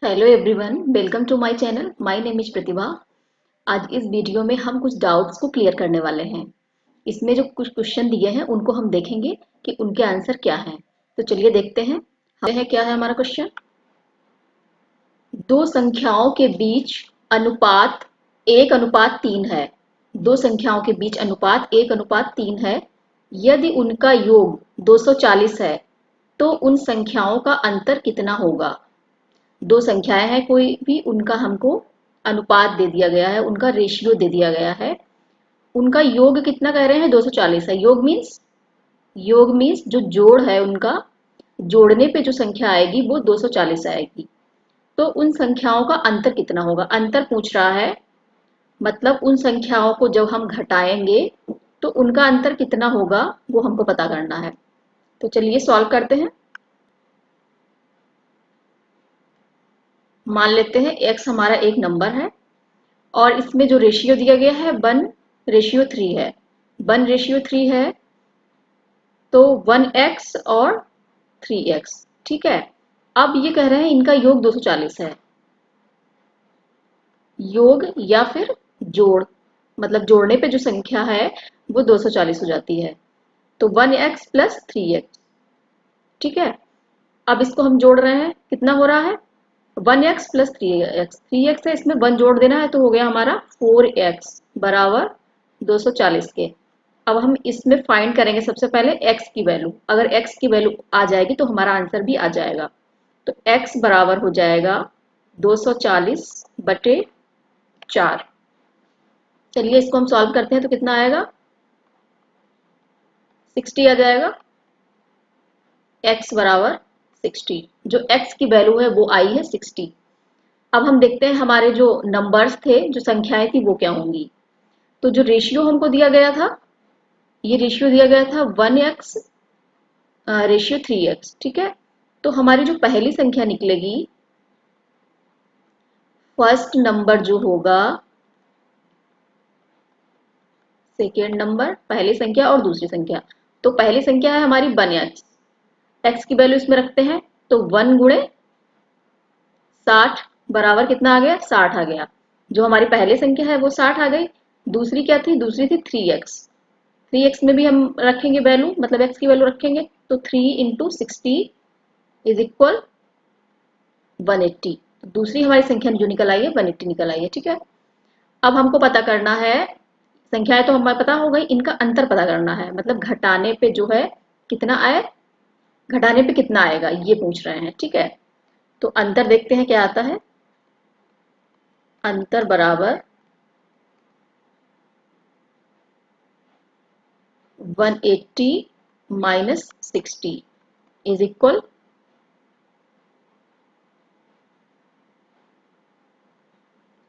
Hello everyone, welcome to my channel. My name is Pratibha. आज इस video में हम कुछ डाउट्स को क्लियर करने वाले हैं। इसमें जो कुछ क्वेश्चन दिए हैं उनको हम देखेंगे कि उनके आंसर क्या हैं। तो चलिए देखते हैं। क्या है हमारा क्वेश्चन। दो संख्याओं के बीच अनुपात 1:3 है। दो संख्याओं के बीच अनुपात 1:3 है। यदि उनका योग 240 है तो उन संख्याओं का अंतर कितना होगा। दो संख्याएं हैं कोई भी, उनका हमको अनुपात दे दिया गया है, उनका रेशियो दे दिया गया है। उनका योग कितना कह रहे हैं, 240 है। योग मीन्स जो जोड़ है उनका, जोड़ने पे जो संख्या आएगी वो 240 आएगी। तो उन संख्याओं का अंतर कितना होगा, अंतर पूछ रहा है। मतलब उन संख्याओं को जब हम घटाएंगे तो उनका अंतर कितना होगा वो हमको पता करना है। तो चलिए सॉल्व करते हैं। मान लेते हैं x हमारा एक नंबर है और इसमें जो रेशियो दिया गया है 1:3 है। 1:3 है तो 1x और 3x। ठीक है। अब ये कह रहे हैं इनका योग 240 है। योग या फिर जोड़, मतलब जोड़ने पे जो संख्या है वो 240 हो जाती है। तो 1x प्लस 3x। ठीक है। अब इसको हम जोड़ रहे हैं, कितना हो रहा है 1x प्लस 3x। 3x है, इसमें 1 जोड़ देना है तो हो गया हमारा 4x बराबर 240 के। अब हम इसमें फाइंड करेंगे सबसे पहले x की वैल्यू। अगर x की वैल्यू आ जाएगी तो हमारा आंसर भी आ जाएगा। तो x बराबर हो जाएगा 240 बटे 4। चलिए इसको हम सॉल्व करते हैं तो कितना आएगा, 60 आ जाएगा। x बराबर 60, जो x की वैल्यू है वो आई है 60। अब हम देखते हैं हमारे जो नंबर्स थे, जो संख्याएं थी वो क्या होंगी। तो जो रेशियो हमको दिया गया था, ये रेशियो दिया गया था 1x रेशियो 3x। ठीक है। तो हमारी जो पहली संख्या निकलेगी, फर्स्ट नंबर जो होगा, सेकेंड नंबर, पहली संख्या और दूसरी संख्या। तो पहली संख्या है हमारी 1x। x की वैल्यू इसमें रखते हैं तो 1 गुणे 60 बराबर कितना आ गया, 60 आ गया। जो हमारी पहली संख्या है वो 60 आ गई। दूसरी क्या थी, दूसरी थी 3x। 3x में भी हम रखेंगे वैल्यू, मतलब x की वैल्यू रखेंगे तो 3 इंटू 60 इज इक्वल 180। दूसरी हमारी संख्या जो निकल आई है 180 निकल आई है। ठीक है। अब हमको पता करना है, संख्याएं तो हमें पता हो गई, इनका अंतर पता करना है। मतलब घटाने पे जो है कितना आए, घटाने पे कितना आएगा ये पूछ रहे हैं। ठीक है। तो अंतर देखते हैं क्या आता है। अंतर बराबर 180 माइनस 60 इज इक्वल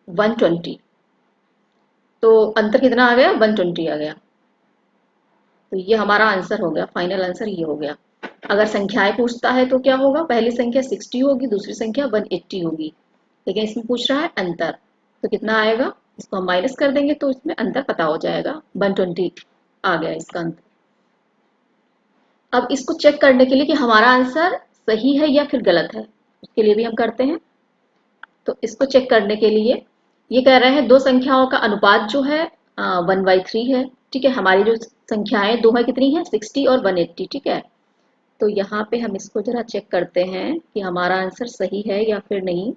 120। तो अंतर कितना आ गया, 120 आ गया। तो ये हमारा आंसर हो गया, फाइनल आंसर ये हो गया। अगर संख्याएं पूछता है तो क्या होगा, पहली संख्या 60 होगी, दूसरी संख्या 180 होगी। लेकिन इसमें पूछ रहा है अंतर, तो कितना आएगा, इसको हम माइनस कर देंगे तो इसमें अंतर पता हो जाएगा। 120 आ गया इसका अंतर। अब इसको चेक करने के लिए कि हमारा आंसर सही है या फिर गलत है, उसके लिए भी हम करते हैं। तो इसको चेक करने के लिए ये कह रहे हैं दो संख्याओं का अनुपात जो है 1/3 है। ठीक है। हमारी जो संख्याएं दो है कितनी है, 60 और 180। ठीक है। तो यहाँ पे हम इसको जरा चेक करते हैं कि हमारा आंसर सही है या फिर नहीं।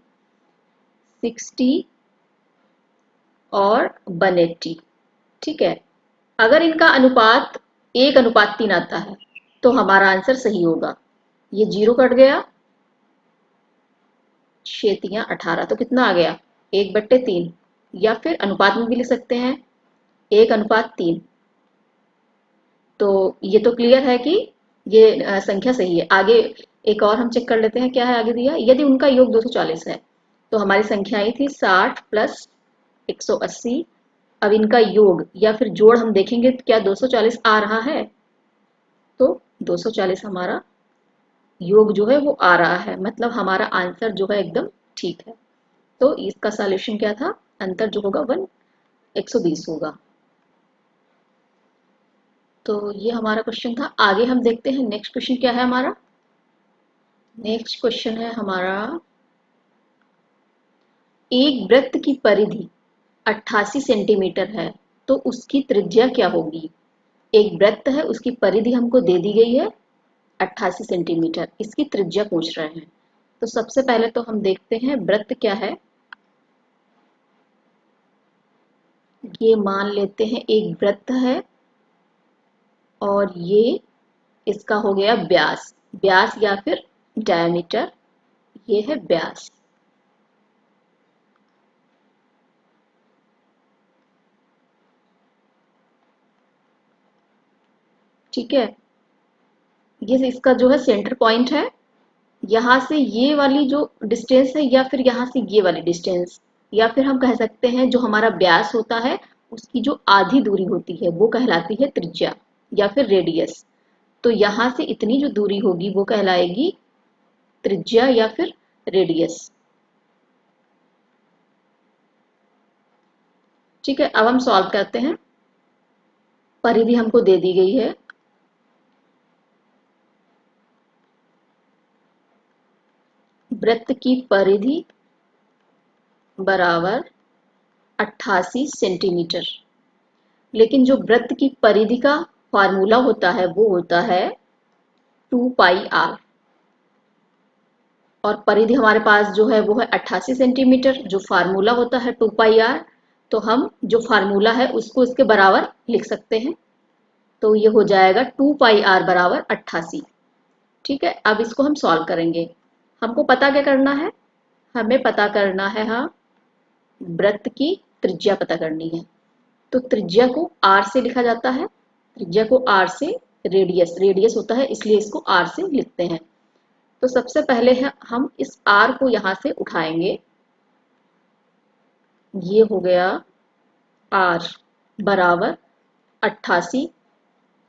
60 और 180। ठीक है। अगर इनका अनुपात 1:3 आता है तो हमारा आंसर सही होगा। ये 0 कट गया, 6×3 = 18, तो कितना आ गया, 1/3। या फिर अनुपात में भी लिख सकते हैं 1:3। तो ये तो क्लियर है कि ये संख्या सही है। आगे एक और हम चेक कर लेते हैं क्या है आगे दिया। यदि उनका योग 240 है तो हमारी संख्याएं थी 60 प्लस 180। अब इनका योग या फिर जोड़ हम देखेंगे क्या 240 आ रहा है, तो 240 हमारा योग जो है वो आ रहा है। मतलब हमारा आंसर जो है एकदम ठीक है। तो इसका सॉल्यूशन क्या था, अंतर जो होगा 120 होगा। तो ये हमारा क्वेश्चन था। आगे हम देखते हैं नेक्स्ट क्वेश्चन क्या है हमारा। नेक्स्ट क्वेश्चन है हमारा, एक वृत्त की परिधि 88 सेंटीमीटर है तो उसकी त्रिज्या क्या होगी। एक वृत्त है, उसकी परिधि हमको दे दी गई है 88 सेंटीमीटर, इसकी त्रिज्या पूछ रहे हैं। तो सबसे पहले तो हम देखते हैं वृत्त क्या है। ये मान लेते हैं एक वृत्त है और ये इसका हो गया व्यास, व्यास या फिर डायमीटर, ये है व्यास। ठीक है, ये इसका जो है सेंटर पॉइंट है। यहाँ से ये वाली जो डिस्टेंस है या फिर यहाँ से ये वाली डिस्टेंस, या फिर हम कह सकते हैं जो हमारा व्यास होता है उसकी जो आधी दूरी होती है वो कहलाती है त्रिज्या या फिर रेडियस। तो यहाँ से इतनी जो दूरी होगी वो कहलाएगी त्रिज्या या फिर रेडियस। ठीक है, अब हम सॉल्व करते हैं। परिधि हमको दे दी गई है, वृत्त की परिधि बराबर 88 सेंटीमीटर। लेकिन जो वृत्त की परिधि का फार्मूला होता है वो होता है 2 पाई आर, और परिधि हमारे पास जो है वो है 88 सेंटीमीटर, जो फार्मूला होता है 2 पाई आर। तो हम जो फार्मूला है उसको इसके बराबर लिख सकते हैं। तो ये हो जाएगा 2 पाई आर बराबर 88। ठीक है, अब इसको हम सॉल्व करेंगे। हमको पता क्या करना है, हमें पता करना है, हाँ, वृत्त की त्रिज्या पता करनी है। तो त्रिज्या को आर से लिखा जाता है, त्रिज्या को आर से, रेडियस रेडियस होता है इसलिए इसको आर से लिखते हैं। तो सबसे पहले है हम इस आर को यहां से उठाएंगे, ये हो गया आर बराबर 88।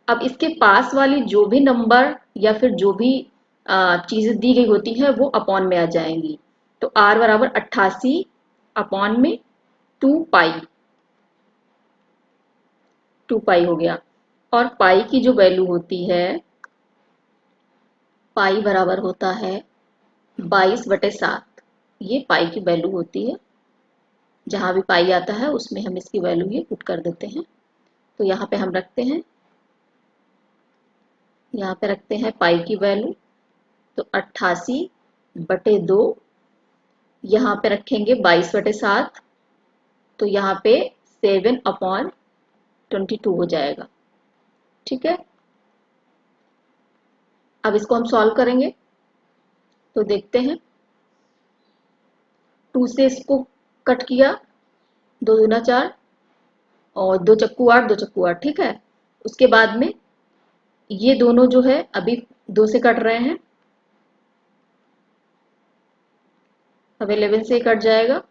अब इसके पास वाली जो भी नंबर या फिर जो भी चीजें दी गई होती है वो अपॉन में आ जाएंगी। तो आर बराबर 88 अपॉन में 2 पाई, 2 पाई हो गया। और पाई की जो वैल्यू होती है, पाई बराबर होता है 22/7। ये पाई की वैल्यू होती है, जहां भी पाई आता है उसमें हम इसकी वैल्यू ये पुट कर देते हैं। तो यहाँ पे हम रखते हैं, यहाँ पे रखते हैं पाई की वैल्यू, तो 88/2, यहाँ पे रखेंगे 22/7, तो यहाँ पे 7/22 हो जाएगा। ठीक है, अब इसको हम सॉल्व करेंगे। तो देखते हैं, 2 से इसको कट किया, 2 दूना 4 और 2 चक्कू 8, 2 चक्कू 8। ठीक है, उसके बाद में ये दोनों जो है अभी 2 से कट रहे हैं, अब 11 से कट जाएगा,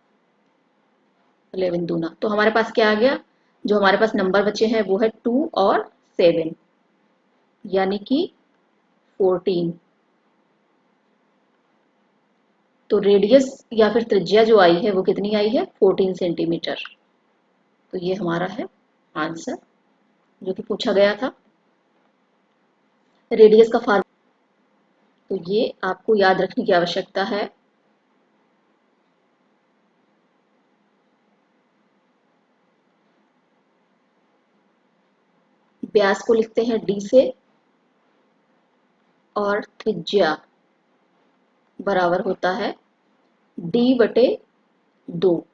11 दूना, तो हमारे पास क्या आ गया, जो हमारे पास नंबर बचे हैं वो है 2 और 7, यानी कि 14। तो रेडियस या फिर त्रिज्या जो आई है वो कितनी आई है, 14 सेंटीमीटर। तो ये हमारा है आंसर जो कि पूछा गया था। रेडियस का फार्मूला तो ये आपको याद रखने की आवश्यकता है। व्यास को लिखते हैं d से, और त्रिज्या बराबर होता है d/2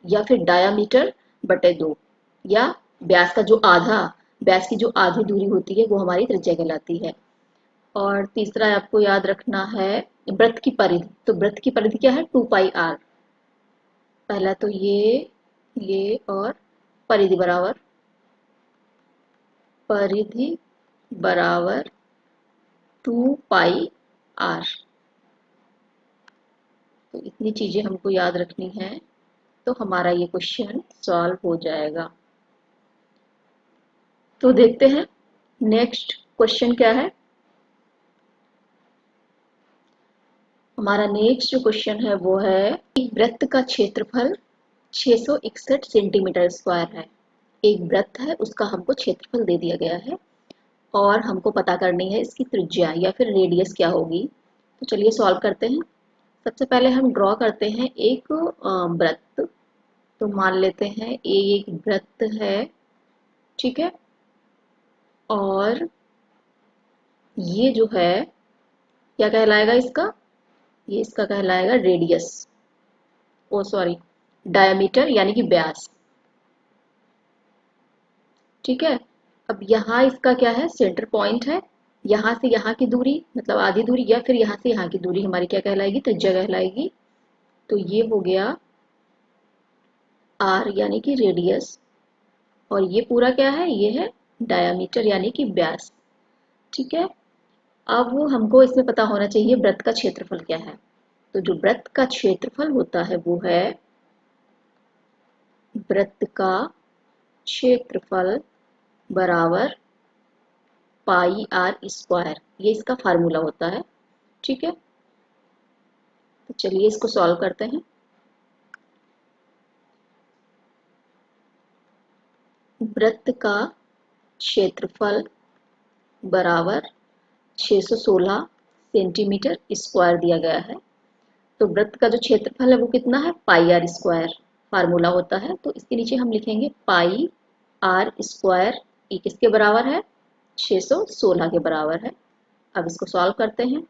या फिर डायामीटर बटे 2, या व्यास का जो आधा, व्यास की जो आधी दूरी होती है वो हमारी त्रिज्या कहलाती है। और तीसरा आपको याद रखना है वृत्त की परिधि। तो वृत्त की परिधि क्या है, 2 पाई आर। पहला तो ये और परिधि बराबर, परिधि बराबर 2 पाई आर। तो इतनी चीजें हमको याद रखनी है तो हमारा ये क्वेश्चन सॉल्व हो जाएगा। तो देखते हैं नेक्स्ट क्वेश्चन क्या है। हमारा नेक्स्ट जो क्वेश्चन है वो है, एक वृत्त का क्षेत्रफल 661 सेंटीमीटर स्क्वायर है। एक वृत्त है उसका हमको क्षेत्रफल दे दिया गया है और हमको पता करनी है इसकी त्रिज्या या फिर रेडियस क्या होगी। तो चलिए सॉल्व करते हैं। सबसे पहले हम ड्रॉ करते हैं एक वृत्त। तो मान लेते हैं ये एक वृत्त है, ठीक है। और ये जो है क्या कहलाएगा इसका, ये इसका कहलाएगा रेडियस, ओ सॉरी डायमीटर यानी कि व्यास, ठीक है। अब यहाँ इसका क्या है, सेंटर पॉइंट है। यहाँ से यहाँ की दूरी मतलब आधी दूरी, या फिर यहाँ से यहाँ की दूरी हमारी क्या कहलाएगी, त्रिज्या कहलाएगी। तो ये हो गया आर यानी कि रेडियस, और ये पूरा क्या है, ये है डायामीटर यानी कि व्यास, ठीक है। अब हमको इसमें पता होना चाहिए वृत्त का क्षेत्रफल क्या है। तो जो वृत्त का क्षेत्रफल होता है वो है वृत्त का क्षेत्रफल बराबर पाई आर स्क्वायर, ये इसका फार्मूला होता है, ठीक है। तो चलिए इसको सॉल्व करते हैं। वृत्त का क्षेत्रफल बराबर 616 सेंटीमीटर स्क्वायर दिया गया है। तो वृत्त का जो क्षेत्रफल है वो कितना है, पाई आर स्क्वायर फार्मूला होता है। तो इसके नीचे हम लिखेंगे पाई आर स्क्वायर, ये किसके बराबर है, 616 के बराबर है। अब इसको सॉल्व करते हैं।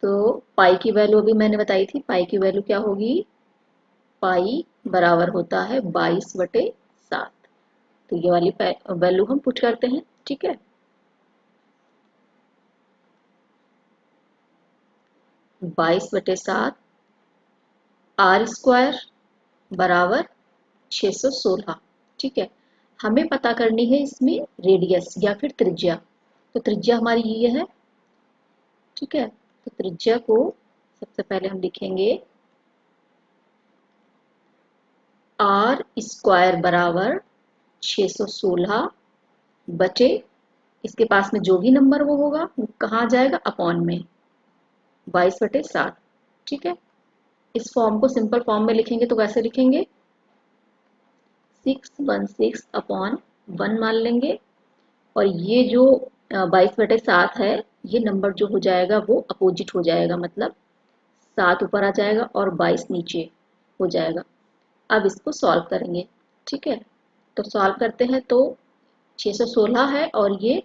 तो पाई की वैल्यू अभी मैंने बताई थी, पाई की वैल्यू क्या होगी, पाई बराबर होता है 22/7। तो ये वाली वैल्यू हम पुट करते हैं, ठीक है। 22/7 आर स्क्वायर बराबर 616, ठीक है। हमें पता करनी है इसमें रेडियस या फिर त्रिज्या। तो त्रिज्या हमारी ये है, ठीक है। तो त्रिज्या को सबसे पहले हम लिखेंगे आर स्क्वायर बराबर 616 बटे इसके पास में जो भी नंबर वो होगा वो कहाँ जाएगा, अपॉन में 22/7, ठीक है। इस फॉर्म को सिंपल फॉर्म में लिखेंगे तो कैसे लिखेंगे, 616/1 मान लेंगे। और ये जो 22/7 है, ये नंबर जो हो जाएगा वो अपोजिट हो जाएगा, मतलब 7 ऊपर आ जाएगा और 22 नीचे हो जाएगा। अब इसको सॉल्व करेंगे, ठीक है। तो सॉल्व करते हैं तो 616 है और ये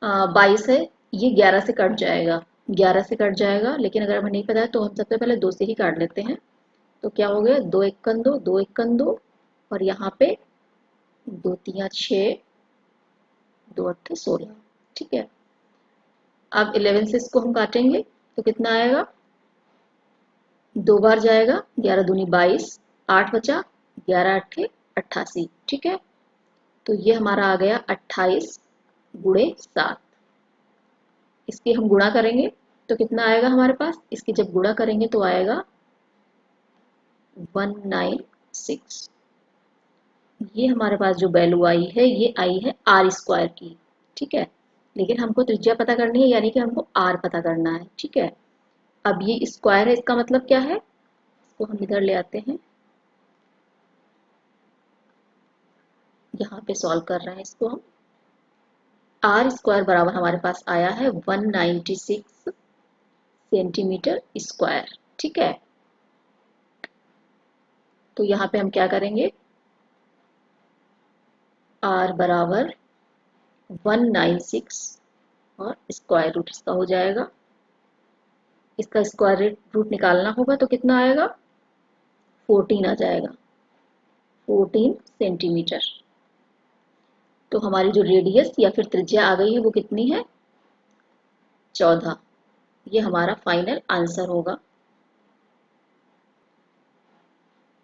22 है, ये 11 से कट जाएगा, 11 से कट जाएगा। लेकिन अगर हमें नहीं पता है तो हम सबसे पहले 2 से ही काट लेते हैं। तो क्या हो गया, 2 एकन 2, 2 एकन 2, और यहाँ पे 2 3 6, 2 8 16, ठीक है। अब 11 से इसको हम काटेंगे तो कितना आएगा, 2 बार जाएगा, 11 दूनी 22, 8 बचा, 11 8 88, ठीक है। तो ये हमारा आ गया 28/7। इसकी हम गुणा करेंगे तो कितना आएगा हमारे पास, इसकी जब गुणा करेंगे तो आएगा 196। ये हमारे पास जो वैल्यू आई है ये आई है आर स्क्वायर की, ठीक है। लेकिन हमको त्रिज्या पता करनी है, यानी कि हमको आर पता करना है, ठीक है। अब ये स्क्वायर है, इसका मतलब क्या है, इसको हम इधर ले आते हैं, यहाँ पे सॉल्व कर रहे हैं इसको हम। आर स्क्वायर बराबर हमारे पास आया है 196 सेंटीमीटर स्क्वायर, ठीक है। तो यहाँ पे हम क्या करेंगे, आर बराबर 196 और स्क्वायर रूट इसका हो जाएगा। इसका स्क्वायर रूट निकालना होगा तो कितना आएगा, 14 आ जाएगा, 14 सेंटीमीटर। तो हमारी जो रेडियस या फिर त्रिज्या आ गई है वो कितनी है, 14। ये हमारा फाइनल आंसर होगा।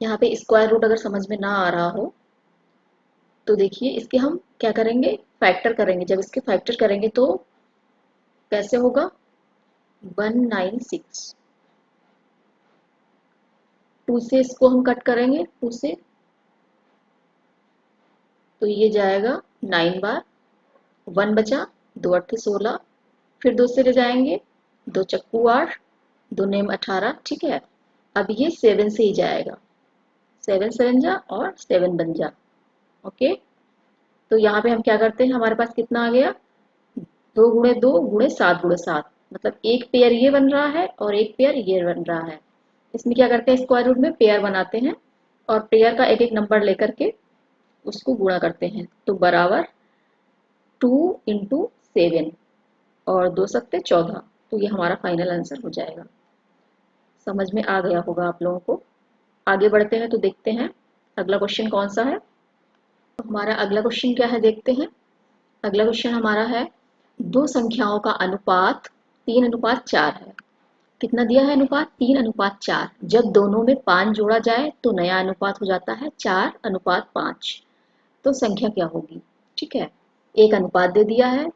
यहाँ पे स्क्वायर रूट अगर समझ में ना आ रहा हो तो देखिए इसके हम क्या करेंगे, फैक्टर करेंगे। जब इसके फैक्टर करेंगे तो कैसे होगा, 196, 2 से इसको हम कट करेंगे, 2 से, तो ये जाएगा 9 बार, 1 बचा, 2 8 16, फिर 2 से ले जाएंगे, 2 चक्कू 8, 2 नेम 18, ठीक है। अब ये 7 से ही जाएगा, 7 7 जा और 7 बन जा, ओके। तो यहाँ पे हम क्या करते हैं, हमारे पास कितना आ गया, 2 × 2 × 7 × 7, मतलब एक पेयर ये बन रहा है और एक पेयर ये बन रहा है। इसमें क्या करते हैं, स्क्वायर रूट में पेयर बनाते हैं और पेयर का एक एक नंबर लेकर के उसको गुणा करते हैं। तो बराबर 2 × 7 और 2 × 7 = 14। तो ये हमारा फाइनल आंसर हो जाएगा। समझ में आ गया होगा आप लोगों को। आगे बढ़ते हैं तो देखते हैं अगला क्वेश्चन कौन सा है। तो हमारा अगला क्वेश्चन क्या है, देखते हैं। अगला क्वेश्चन हमारा है, दो संख्याओं का अनुपात 3:4 है। कितना दिया है अनुपात? 3:4। जब दोनों में 5 जोड़ा जाए तो नया अनुपात हो जाता है 4:5। तो संख्या क्या होगी? ठीक है, एक अनुपात दे दिया है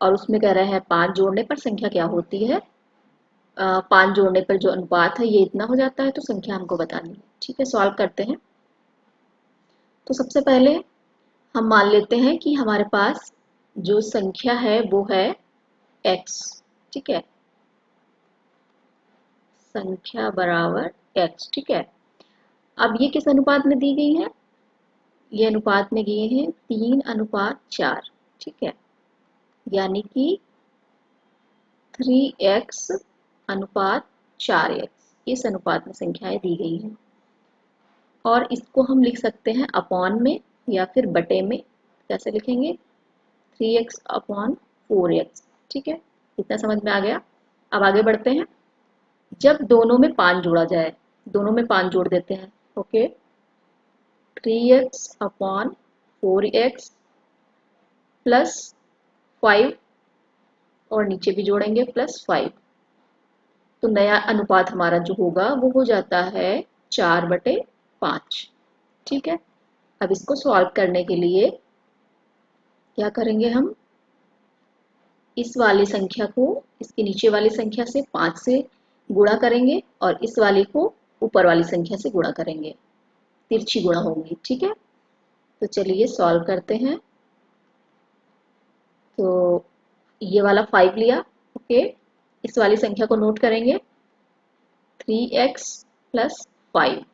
और उसमें कह रहे हैं 5 जोड़ने पर संख्या क्या होती है। 5 जोड़ने पर जो अनुपात है ये इतना हो जाता है, तो संख्या हमको बतानी है। ठीक है, सॉल्व करते हैं। तो सबसे पहले हम मान लेते हैं कि हमारे पास जो संख्या है वो है x। ठीक है, संख्या बराबर x। ठीक है, अब ये किस अनुपात में दी गई है? ये अनुपात में दिए हैं 3:4। ठीक है, यानी कि 3x/4x इस अनुपात में संख्याएं दी गई हैं। और इसको हम लिख सकते हैं अपॉन में या फिर बटे में। कैसे लिखेंगे? 3x/4x। ठीक है, इतना समझ में आ गया। अब आगे बढ़ते हैं। जब दोनों में 5 जोड़ा जाए, दोनों में 5 जोड़ देते हैं। ओके, 3x/4x प्लस 5 और नीचे भी जोड़ेंगे +5। तो नया अनुपात हमारा जो होगा वो हो जाता है 4/5। ठीक है, अब इसको सॉल्व करने के लिए क्या करेंगे हम? इस वाली संख्या को इसके नीचे वाली संख्या से 5 से गुणा करेंगे और इस वाली को ऊपर वाली संख्या से गुणा करेंगे। तिरछी गुणा होंगी। ठीक है, तो चलिए सॉल्व करते हैं। तो ये वाला 5 लिया। ओके, इस वाली संख्या को नोट करेंगे 3x + 5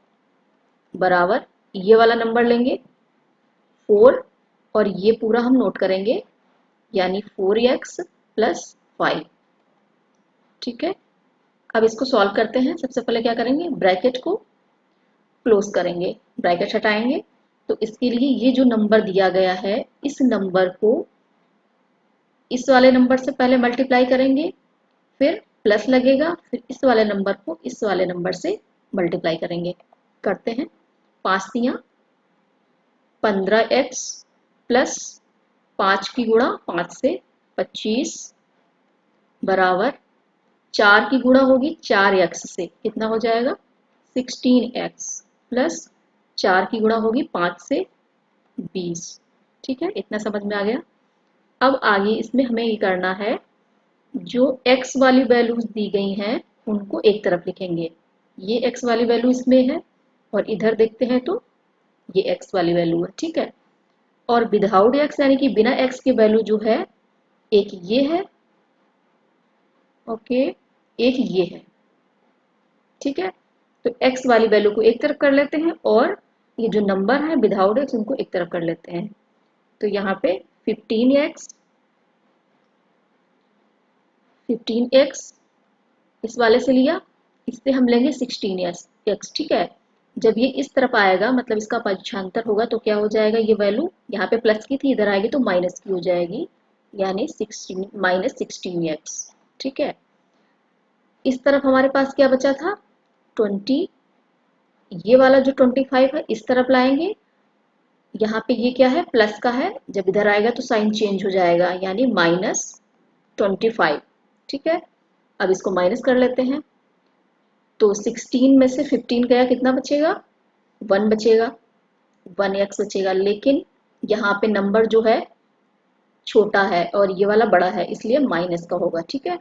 बराबर ये वाला नंबर लेंगे 4 और ये पूरा हम नोट करेंगे यानी 4x + 5। ठीक है, अब इसको सॉल्व करते हैं। सबसे पहले क्या करेंगे, ब्रैकेट को क्लोज करेंगे, ब्रैकेट हटाएंगे। तो इसके लिए ये जो नंबर दिया गया है इस नंबर को इस वाले नंबर से पहले मल्टीप्लाई करेंगे, फिर प्लस लगेगा, फिर इस वाले नंबर को इस वाले नंबर से मल्टीप्लाई करेंगे। करते हैं। 5 × 15x प्लस 5 की गुणा 5 से 25 बराबर 4 की गुणा होगी 4x से, कितना हो जाएगा 16x प्लस 4 की गुणा होगी 5 से 20। ठीक है, इतना समझ में आ गया। अब आगे इसमें हमें ये करना है, जो x वाली वैल्यूज दी गई हैं उनको एक तरफ लिखेंगे। ये x वाली वैल्यू इसमें है और इधर देखते हैं तो ये x वाली वैल्यू है। ठीक है, और विदाउट x यानी कि बिना x के वैल्यू जो है एक ये है, ओके, एक ये है। ठीक है, तो x वाली वैल्यू को एक तरफ कर लेते हैं और ये जो नंबर है विदाउट x उनको एक तरफ कर लेते हैं। तो यहाँ पे 15x इस वाले से लिया, इससे हम लेंगे 16x। ठीक है, जब ये इस तरफ आएगा मतलब इसका पक्षांतर होगा तो क्या हो जाएगा, ये वैल्यू यहाँ पे प्लस की थी इधर आएगी तो माइनस की हो जाएगी, यानी -16x। ठीक है, इस तरफ हमारे पास क्या बचा था 20। ये वाला जो 25 है इस तरफ लाएंगे, यहाँ पे ये क्या है प्लस का है, जब इधर आएगा तो साइन चेंज हो जाएगा यानी -25। ठीक है, अब इसको माइनस कर लेते हैं। तो 16 में से 15 गया, कितना बचेगा 1 बचेगा, 1x बचेगा। लेकिन यहाँ पे नंबर जो है छोटा है और ये वाला बड़ा है इसलिए माइनस का होगा। ठीक है,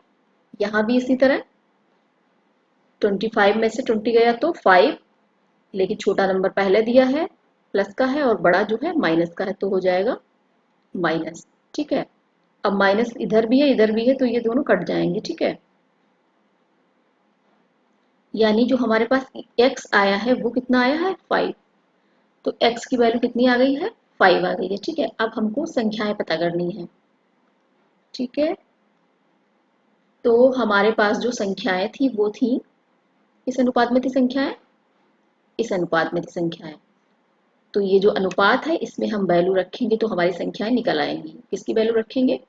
यहाँ भी इसी तरह 25 में से 20 गया तो 5, लेकिन छोटा नंबर पहले दिया है प्लस का है और बड़ा जो है माइनस का है तो हो जाएगा माइनस। ठीक है, अब माइनस इधर भी है इधर भी है तो ये दोनों कट जाएंगे। ठीक है, यानी जो हमारे पास x आया है वो कितना आया है 5। तो x की वैल्यू कितनी आ गई है 5 आ गई है। ठीक है, अब हमको संख्याएं पता करनी है। ठीक है, तो हमारे पास जो संख्याएं थी वो थी, किस अनुपात में थी संख्याएं, इस अनुपात में थी संख्याएं। तो ये जो अनुपात है इसमें हम वैल्यू रखेंगे तो हमारी संख्याएं निकल आएंगी। किसकी वैल्यू रखेंगे,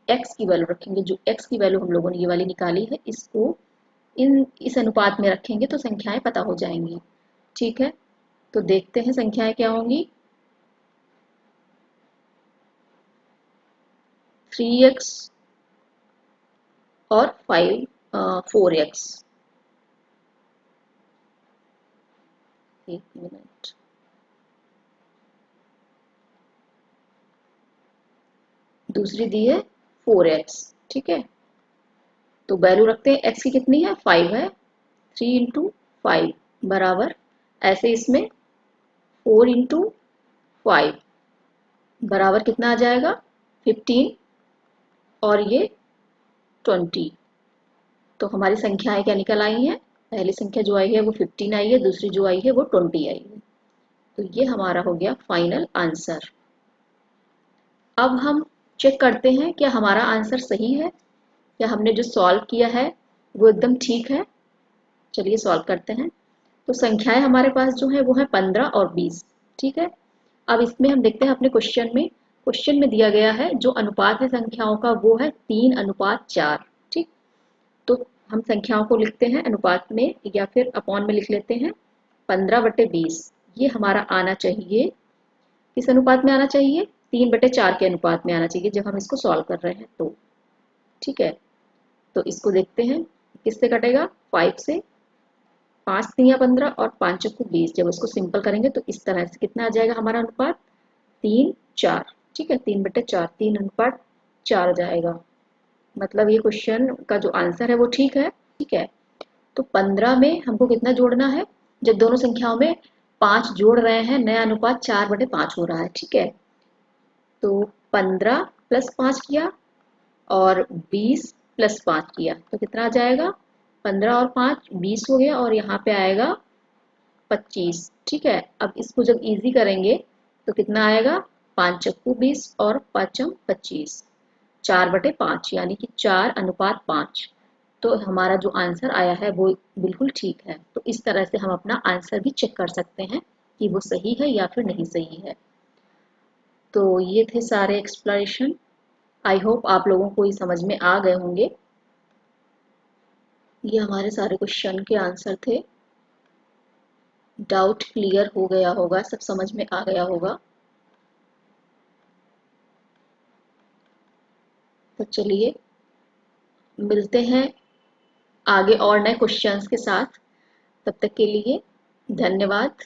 x की वैल्यू रखेंगे। जो x की वैल्यू हम लोगों ने ये वाली निकाली है, इसको इस अनुपात में रखेंगे तो संख्याएं पता हो जाएंगी। ठीक है, तो देखते हैं संख्याएं क्या होंगी। 3x और 4x। एक मिनट, दूसरी दी है 4x। ठीक है, तो वैल्यू रखते हैं, x की कितनी है, 5 है। 3 इंटू 5 बराबर, ऐसे इसमें 4 इंटू 5 बराबर कितना आ जाएगा, 15, और ये 20। तो हमारी संख्याएं क्या निकल आई हैं, पहली संख्या जो आई है वो 15 आई है, दूसरी जो आई है वो 20 आई है। तो ये हमारा हो गया फाइनल आंसर। अब हम चेक करते हैं क्या हमारा आंसर सही है, या हमने जो सॉल्व किया है वो एकदम ठीक है। चलिए सॉल्व करते हैं। तो संख्याएं हमारे पास जो है वो है 15 और 20। ठीक है, अब इसमें हम देखते हैं अपने क्वेश्चन में दिया गया है जो अनुपात है संख्याओं का वो है 3:4। ठीक, तो हम संख्याओं को लिखते हैं अनुपात में या फिर अपॉन में लिख लेते हैं। 15/20 ये हमारा आना चाहिए, किस अनुपात में आना चाहिए, 3/4 के अनुपात में आना चाहिए जब हम इसको सॉल्व कर रहे हैं तो। ठीक है, तो इसको देखते हैं किससे कटेगा, 5 से। 5 तिया 15 और 5 चौको 20, जब इसको सिंपल करेंगे तो इस तरह से कितना आ जाएगा हमारा अनुपात, 3:4। ठीक है, 3/4, 3:4 जाएगा। मतलब ये क्वेश्चन का जो आंसर है वो ठीक है। ठीक है, तो 15 में हमको कितना जोड़ना है, जब दोनों संख्याओं में 5 जोड़ रहे हैं नया अनुपात 4/5 हो रहा है। ठीक है, तो 15 + 5 किया और 20 + 5 किया तो कितना आ जाएगा, 15 और 5 20 हो गया, और यहाँ पे आएगा 25। ठीक है, अब इसको जब इजी करेंगे तो कितना आएगा, 5 चक्कू 20 और 5 25, 4/5 यानी कि 4:5। तो हमारा जो आंसर आया है वो बिल्कुल ठीक है। तो इस तरह से हम अपना आंसर भी चेक कर सकते हैं कि वो सही है या फिर नहीं सही है। तो ये थे सारे एक्सप्लेनेशन। आई होप आप लोगों को ये समझ में आ गए होंगे। ये हमारे सारे क्वेश्चन के आंसर थे। डाउट क्लियर हो गया होगा, सब समझ में आ गया होगा। तो चलिए मिलते हैं आगे और नए क्वेश्चंस के साथ। तब तक के लिए धन्यवाद।